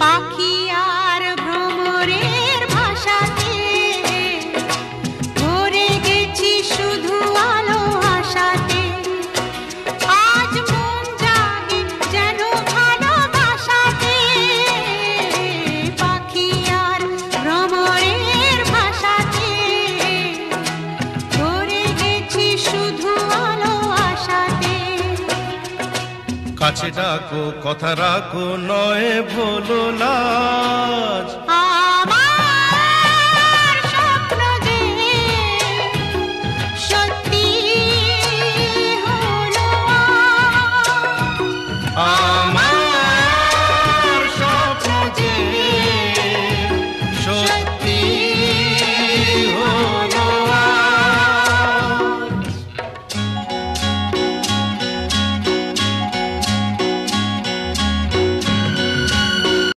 পাখি আর ভ্রমরের ভাষাতে ভরে গেছি শুধু আলো আশাতে। আজ মন জাগে যেন ভালোবাসাতে, পাখি আর ভ্রমরের ভাষাতে ভরে গেছি শুধু আলো আশাতে। কাছে ডাকো কথা রাখো নয় ভোলো না,